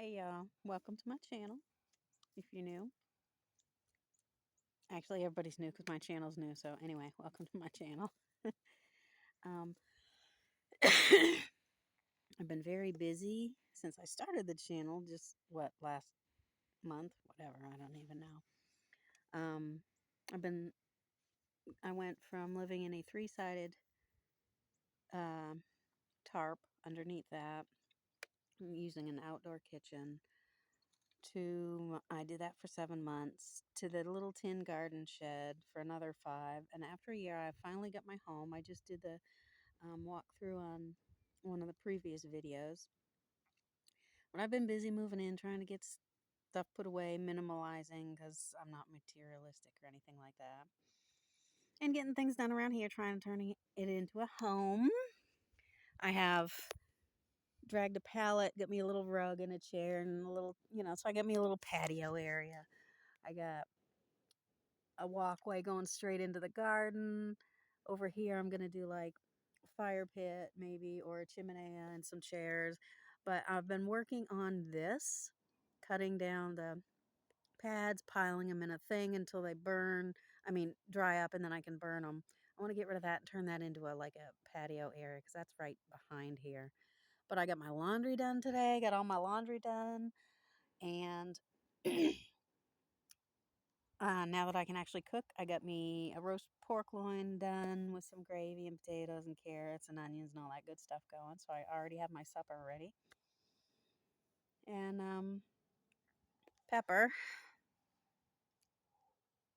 Hey y'all, welcome to my channel. If you're new, actually everybody's new because my channel's new. So anyway, welcome to my channel. um, I've been very busy since I started the channel. Just last month, whatever. I don't even know. Um, I've been. I went from living in a three-sided um tarp underneath that, using an outdoor kitchen, to I did that for 7 months, to the little tin garden shed for another 5, and after a year I finally got my home. I just did the walkthrough on one of the previous videos, but I've been busy moving in, trying to get stuff put away, minimalizing because I'm not materialistic or anything like that, and getting things done around here, trying to turn it into a home. I have dragged a pallet, got me a little rug and a chair and a little, so I got me a little patio area. I got a walkway going straight into the garden. Over here, I'm going to do like a fire pit, maybe, or a chimney and some chairs. But I've been working on this, cutting down the pads, piling them in a thing until they dry up, and then I can burn them. I want to get rid of that and turn that into a patio area because that's right behind here. But I got my laundry done today, got all my laundry done, and now that I can actually cook, I got me a roast pork loin done with some gravy and potatoes and carrots and onions and all that good stuff going. So I already have my supper ready. And Pepper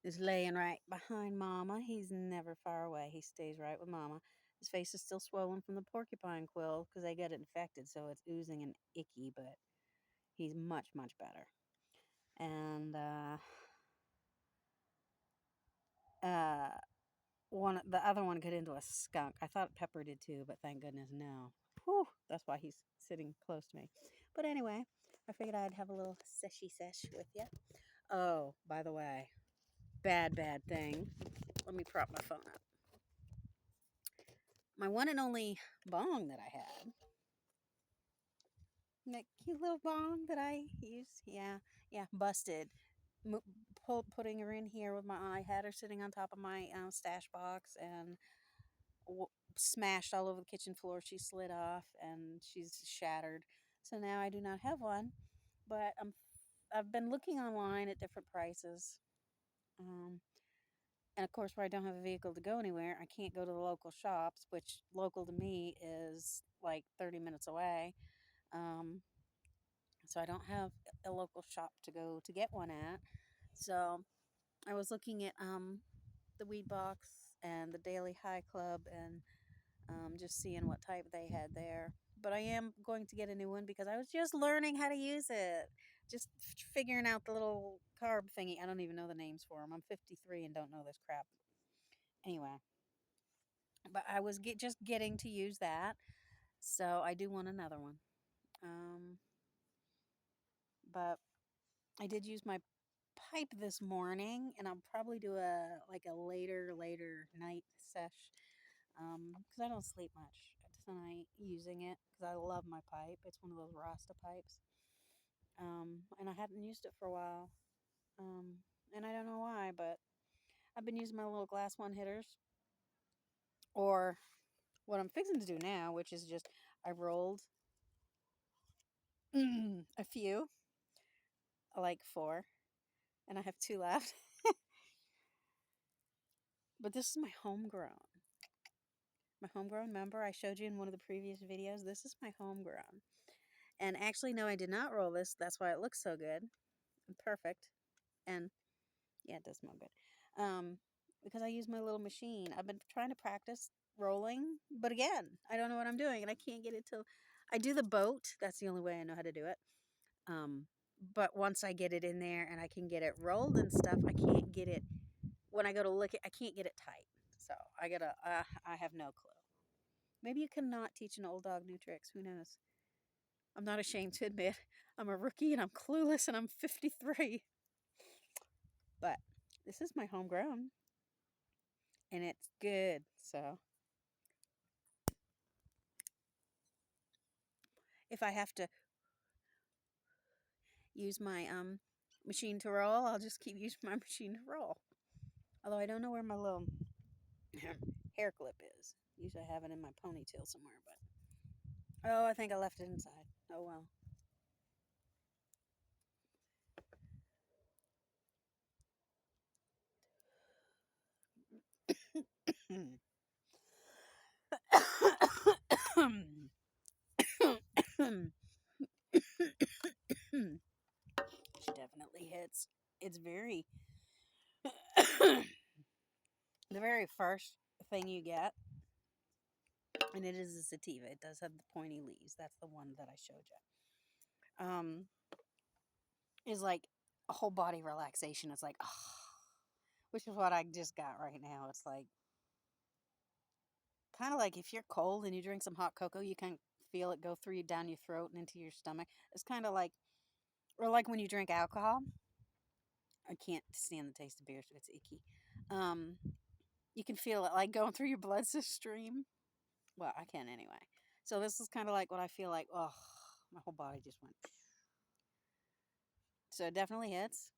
is laying right behind Mama. He's never far away. He stays right with Mama. His face is still swollen from the porcupine quill because they got it infected, so it's oozing and icky, but he's much, much better. And uh, the other one got into a skunk. I thought Pepper did too, but thank goodness no. Whew, that's why he's sitting close to me. But anyway, I figured I'd have a little sesh with you. Oh, by the way, bad thing. Let me prop my phone up. My one and only bong that I had. That cute little bong that I use. Yeah, busted. Putting her in here with my I had her sitting on top of my stash box and smashed all over the kitchen floor. She slid off and she's shattered. So now I do not have one, but I've been looking online at different prices. Um, and of course, where I don't have a vehicle to go anywhere, I can't go to the local shops, which local to me is like 30 minutes away. Um, so I don't have a local shop to go to get one at. So I was looking at the Weed Box and the Daily High Club, and just seeing what type they had there. But I am going to get a new one because I was just learning how to use it. Just figuring out the little carb thingy. I don't even know the names for them. I'm 53 and don't know this crap. Anyway, but I was just getting to use that. So I do want another one. Um, but I did use my pipe this morning, and I'll probably do a later night sesh, because I don't sleep much tonight using it because I love my pipe. It's one of those Rasta pipes, and I hadn't used it for a while, um, and I don't know why, but I've been using my little glass one hitters, or what I'm fixing to do now, which is just I rolled a few, like 4, and I have 2 left. But this is my homegrown. My homegrown, remember I showed you in one of the previous videos? This is my homegrown. And actually, no, I did not roll this. That's why it looks so good and perfect. And yeah, it does smell good. Because I use my little machine. I've been trying to practice rolling, but again, I don't know what I'm doing, and I can't get it till I do the boat. That's the only way I know how to do it. But once I get it in there and I can get it rolled and stuff, I can't get it when I go to lick it. I can't get it tight. So I have no clue. Maybe you cannot teach an old dog new tricks. Who knows? I'm not ashamed to admit I'm a rookie and I'm clueless and I'm 53. But this is my homegrown and it's good. So if I have to use my machine to roll, I'll just keep using my machine to roll. Although I don't know where my little hair clip is. Usually I have it in my ponytail somewhere, but oh, I think I left it inside. Oh well. She definitely hits. It's very the very first thing you get, and it is a sativa. It does have the pointy leaves. That's the one that I showed you. Is like a whole body relaxation. It's like, oh, which is what I just got right now. It's like kind of like if you're cold and you drink some hot cocoa, you can feel it go through you down your throat and into your stomach. It's kind of like, or like when you drink alcohol. I can't stand the taste of beer, so it's icky. Um, you can feel it like going through your blood stream. Well, I can anyway. So this is kind of like what I feel like. Oh, my whole body just went. So it definitely hits,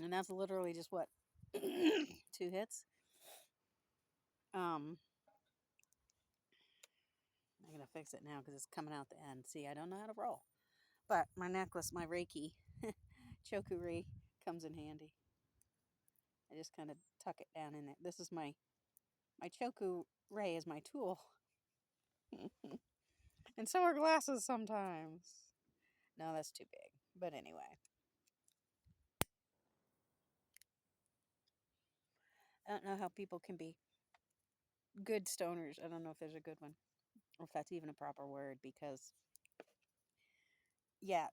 and that's literally just what 2 hits. Um, I'm gonna fix it now because it's coming out the end. See, I don't know how to roll, but my necklace, my Reiki, Chokuri, comes in handy. I just kind of tuck it down in there. This is my Choku Ray is my tool, and so are glasses sometimes. No, that's too big. But anyway, I don't know how people can be good stoners. I don't know if there's a good one, or if that's even a proper word, because yeah,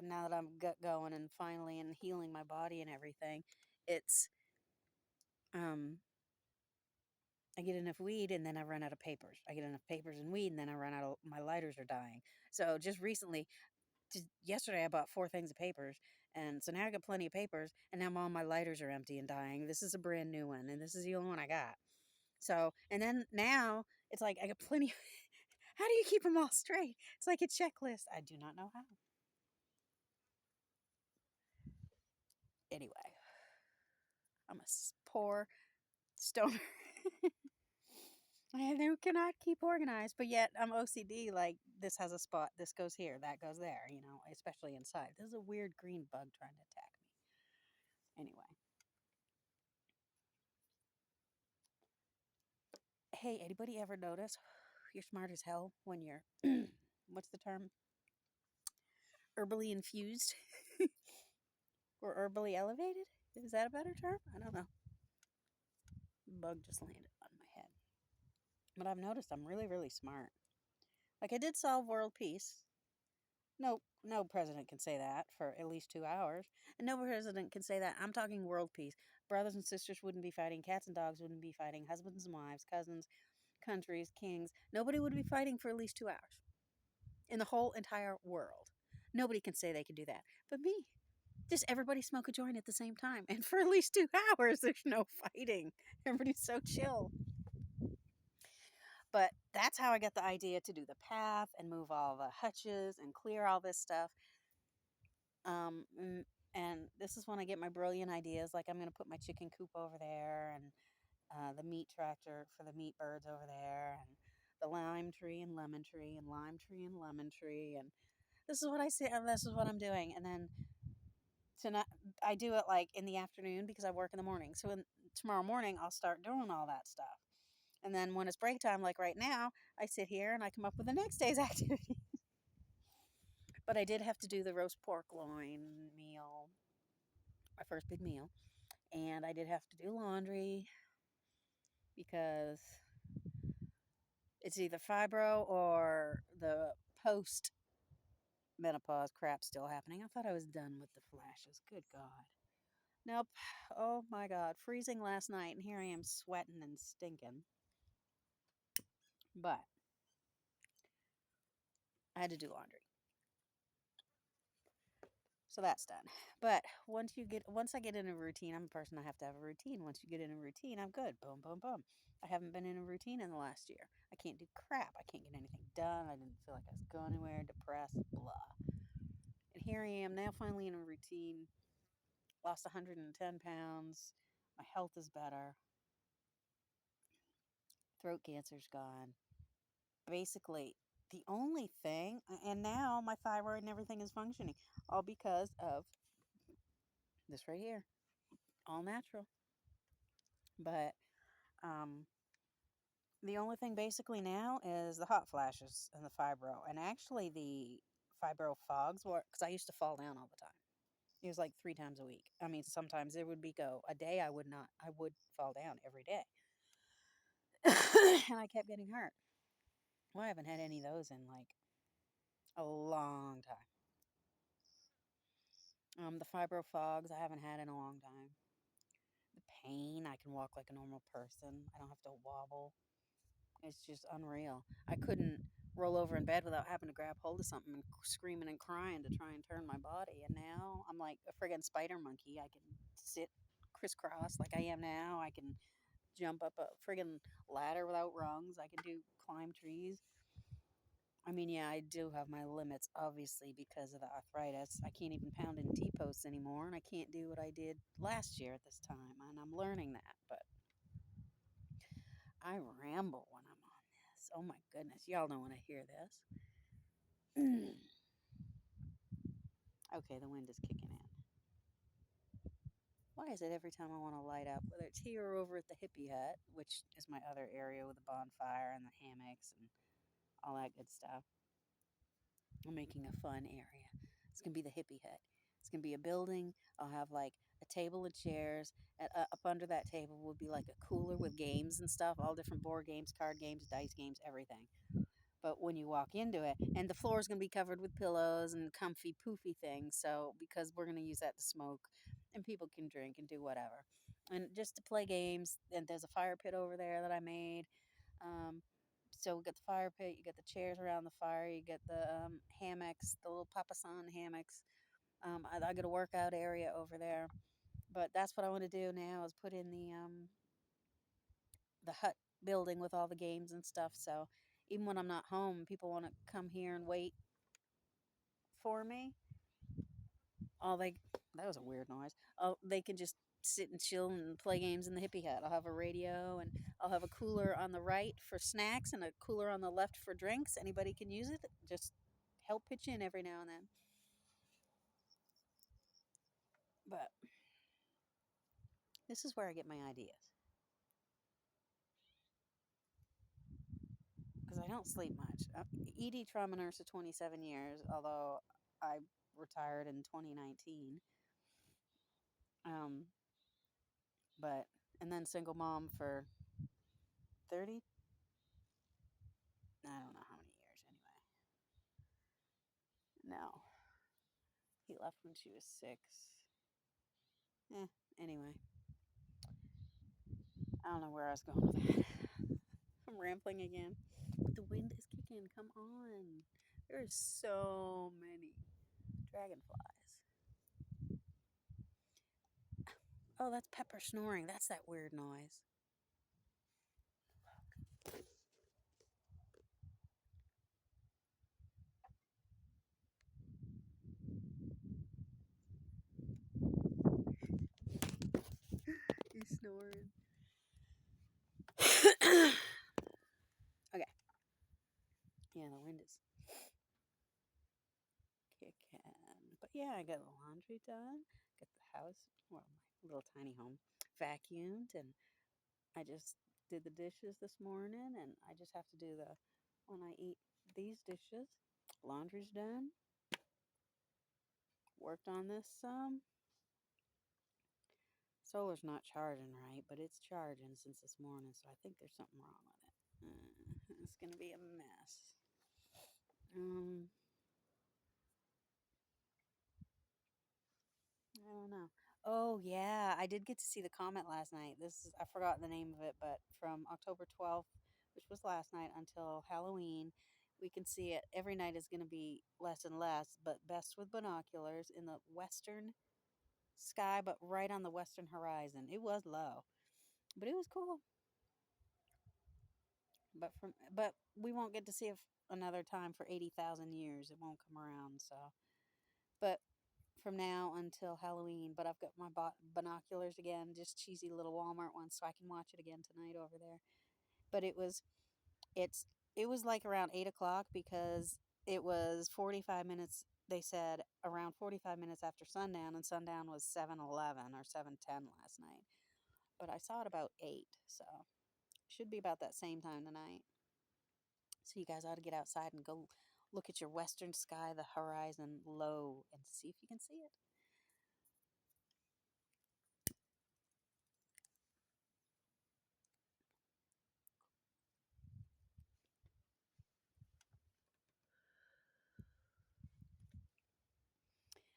now that I'm going and finally and healing my body and everything, it's um I get enough weed and then I run out of papers. I get enough papers and weed and then I run out of my lighters are dying. So just recently, yesterday I bought 4 things of papers, and so now I got plenty of papers, and now all my lighters are empty and dying. This is a brand new one, and this is the only one I got. So and then now it's like I got plenty. How do you keep them all straight? It's like a checklist. I do not know how. Anyway, I'm a poor stoner. I who cannot keep organized, but yet I'm OCD. Like this has a spot, this goes here, that goes there. Especially inside. This is a weird green bug trying to attack me. Anyway, hey, anybody ever notice you're smart as hell when you're what's the term? Herbally infused or herbally elevated? Is that a better term? I don't know. Bug just landed on my head. But I've noticed I'm really, really smart. Like I did solve world peace. No president can say that for at least 2 hours. And no president can say that. I'm talking world peace. Brothers and sisters wouldn't be fighting. Cats and dogs wouldn't be fighting. Husbands and wives, cousins, countries, kings. Nobody would be fighting for at least 2 hours in the whole entire world. Nobody can say they can do that. But me, just everybody smoke a joint at the same time. And for at least 2 hours, there's no fighting. Everybody's so chill. But that's how I got the idea to do the path and move all the hutches and clear all this stuff. Um, mm, and this is when I get my brilliant ideas. Like I'm going to put my chicken coop over there, and the meat tractor for the meat birds over there, and the lime tree and lemon tree and lime tree and lemon tree. And this is what I see. And this is what I'm doing. And then tonight I do it like in the afternoon because I work in the morning. So tomorrow morning I'll start doing all that stuff. And then when it's break time, like right now, I sit here and I come up with the next day's activity. But I did have to do the roast pork loin meal, my first big meal. And I did have to do laundry because it's either fibro or the post menopause crap still happening. I thought I was done with the flashes. Good God. Nope. Oh my God. Freezing last night, and here I am sweating and stinking. But I had to do laundry. So that's done. But once I get in a routine, I'm a person I have to have a routine. Once you get in a routine, I'm good. Boom, boom, boom. I haven't been in a routine in the last year. I can't do crap. I can't get anything done. I didn't feel like I was going anywhere, depressed, blah. And here I am now, finally in a routine. Lost 110 pounds. My health is better. Throat cancer's gone. Basically, the only thing, and now my thyroid and everything is functioning, all because of this right here, all natural. But um, the only thing basically now is the hot flashes and the fibro, and actually the fibro fogs were because I used to fall down all the time. It was like 3 times a week. I mean, sometimes it would be go a day. I would not. I would fall down every day, and I kept getting hurt. Well, I haven't had any of those in like a long time. The fibro fogs I haven't had in a long time. The pain, I can walk like a normal person. I don't have to wobble. It's just unreal. I couldn't roll over in bed without having to grab hold of something and screaming and crying to try and turn my body. And now I'm like a friggin' spider monkey. I can sit crisscross like I am now. I can jump up a friggin' ladder without rungs. I can do climb trees. I mean, yeah, I do have my limits, obviously, because of the arthritis. I can't even pound in T posts anymore, and I can't do what I did last year at this time, and I'm learning that. But I ramble when I'm on this. Oh my goodness, y'all know when I hear this. Okay, the wind is kicking in. Why is it every time I want to light up, whether it's here or over at the hippie hut, which is my other area with the bonfire and the hammocks and all that good stuff? I'm making a fun area. It's gonna be the hippie hut. It's gonna be a building. I'll have like a table and chairs. And up under that table will be like a cooler with games and stuff, all different board games, card games, dice games, everything. But when you walk into it, and the floor is going to be covered with pillows and comfy, poofy things. So, because we're going to use that to smoke and people can drink and do whatever. And just to play games. And there's a fire pit over there that I made. Um, so, we got the fire pit, you got the chairs around the fire, you get the hammocks, the little papasan hammocks. I got a workout area over there. But that's what I want to do now is put in the hut building with all the games and stuff. So even when I'm not home, people want to come here and wait for me. All they that was a weird noise. Oh, they can just sit and chill and play games in the hippie hut. I'll have a radio and I'll have a cooler on the right for snacks and a cooler on the left for drinks. Anybody can use it. Just help pitch in every now and then. But this is where I get my ideas because I don't sleep much. ED trauma nurse for 27 years, although I retired in 2019. Um, but and then single mom for 30. I don't know how many years anyway. No, he left when she was 6. Eh, anyway, I don't know where I was going with that. I'm rambling again. The wind is kicking. Come on. There's so many dragonflies. Oh, that's Pepper snoring. That's that weird noise. He's snoring. Okay. Yeah, the wind is kicking. But yeah, I got the laundry done. Got the house, well, my little tiny home, vacuumed, and I just did the dishes this morning, and I just have to do the when I eat these dishes. Laundry's done. Worked on this some. Solar's not charging right, but it's charging since this morning, so I think there's something wrong with it. It's gonna be a mess. Um, I don't know. Oh yeah, I did get to see the comet last night. This is I forgot the name of it, but from October 12th, which was last night, until Halloween, we can see it. Every night is going to be less and less, but best with binoculars in the western sky, but right on the western horizon. It was low, but it was cool. But we won't get to see it another time for 80,000 years. It won't come around, so But from now until Halloween. But I've got my binoculars again, just cheesy little Walmart ones, so I can watch it again tonight over there. But it's it was like around 8 o'clock because it was 45 minutes. They said around 45 minutes after sundown, and sundown was 7:11 or 7:10 last night. But I saw it about 8, so should be about that same time tonight. So you guys ought to get outside and go look at your western sky, the horizon low, and see if you can see it.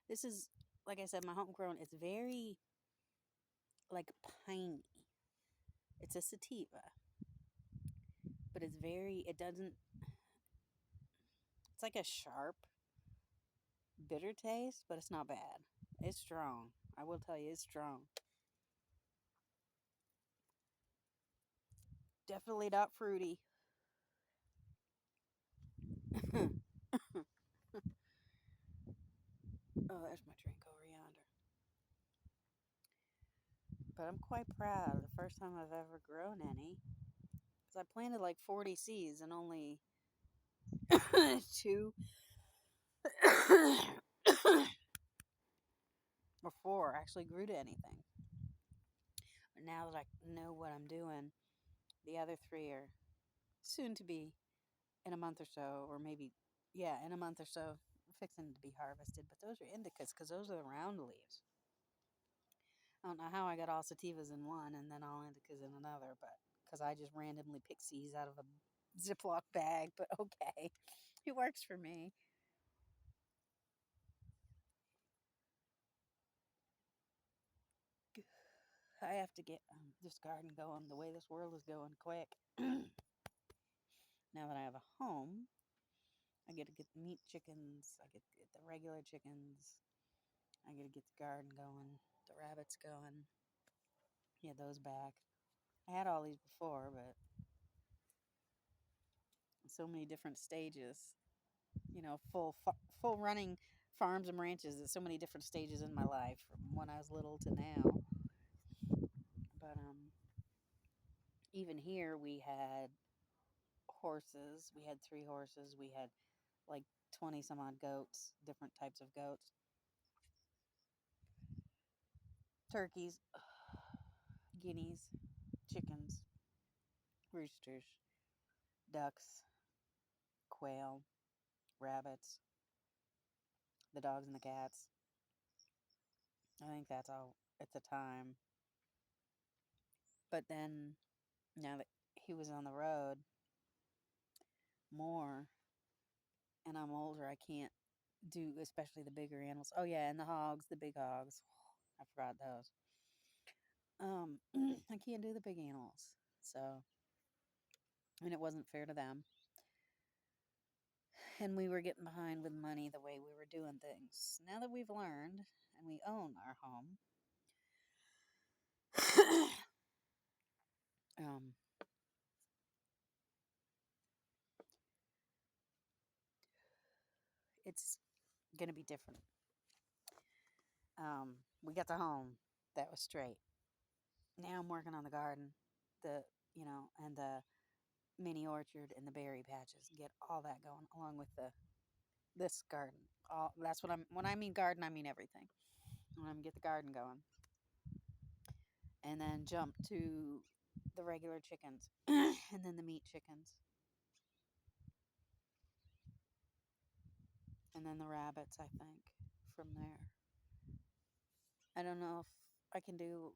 This is, like I said, my homegrown. It's very like piney. It's a sativa, but it's very. It doesn't. It's like a sharp, bitter taste, but it's not bad. It's strong. I will tell you, it's strong. Definitely not fruity. Oh, there's my drink over yonder. But I'm quite proud. The first time I've ever grown any, because I planted like 40 seeds and only two or four actually grew to anything. But now that I know what I'm doing, the other three are soon to be in a month or so, or maybe, yeah, in a month or so, fixing to be harvested. But those are indicas because those are the round leaves. I don't know how I got all sativas in one and then all indicas in another, but because I just randomly pick seeds out of a Ziploc bag. But okay, it works for me. I have to get this garden going the way this world is going quick. Now that I have a home, I get to get the meat chickens. I get to get the regular chickens. I get to get the garden going, the rabbits going. Yeah, those back. I had all these before, but so many different stages. Full running farms and ranches at so many different stages in my life, from when I was little to now. But even here we had horses. We had three horses. We had like 20 some odd goats, different types of goats, turkeys, guineas, chickens, roosters, ducks, quail, rabbits, the dogs and the cats. I think that's all at the time. But then, now that he was on the road more and I'm older, I can't do, especially the bigger animals. Oh, yeah, and the hogs, the big hogs. I forgot those. I can't do the big animals. So, and it wasn't fair to them. And we were getting behind with money the way we were doing things. Now that we've learned and we own our home, um, it's going to be different. We got the home that was straight. Now I'm working on the garden, the and the mini orchard and the berry patches. Get all that going along with the this garden. All that's what I'm when I mean garden, I mean everything. I'm gonna get the garden going, and then jump to the regular chickens, and then the meat chickens, and then the rabbits. I think from there. I don't know if I can do.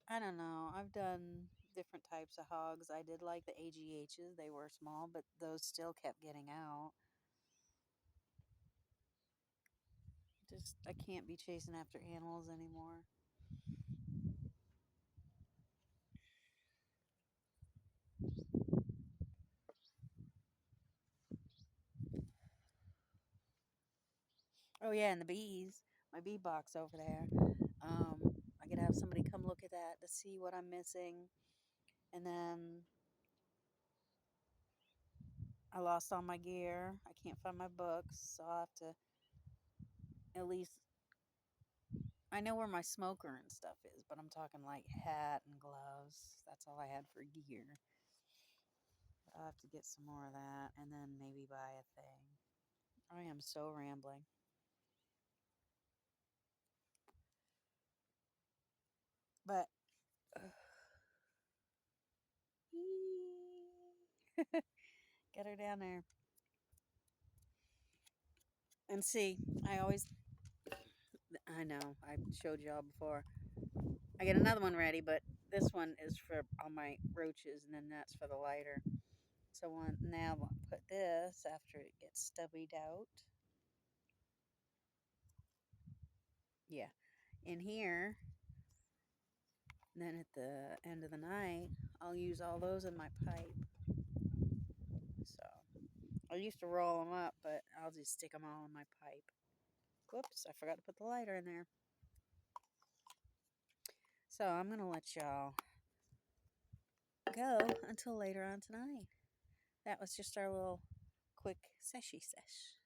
I don't know. I've done different types of hogs. I did like the AGHs. They were small, but those still kept getting out. Just I can't be chasing after animals anymore. Oh yeah, and the bees. My bee box over there. I could have somebody come look at that to see what I'm missing. And then I lost all my gear. I can't find my books, so I'll have to at least I know where my smoker and stuff is, but I'm talking like hat and gloves. That's all I had for gear. I'll have to get some more of that and then maybe buy a thing. I am so rambling. But get her down there. And see, I know, I showed y'all before. I get another one ready, but this one is for all my roaches, and then that's for the lighter. So now I'll put this after it gets stubbied out. Yeah, in here. And then at the end of the night, I'll use all those in my pipe. So I used to roll them up, but I'll just stick them all in my pipe. Whoops, I forgot to put the lighter in there. So I'm going to let y'all go until later on tonight. That was just our little quick seshy sesh.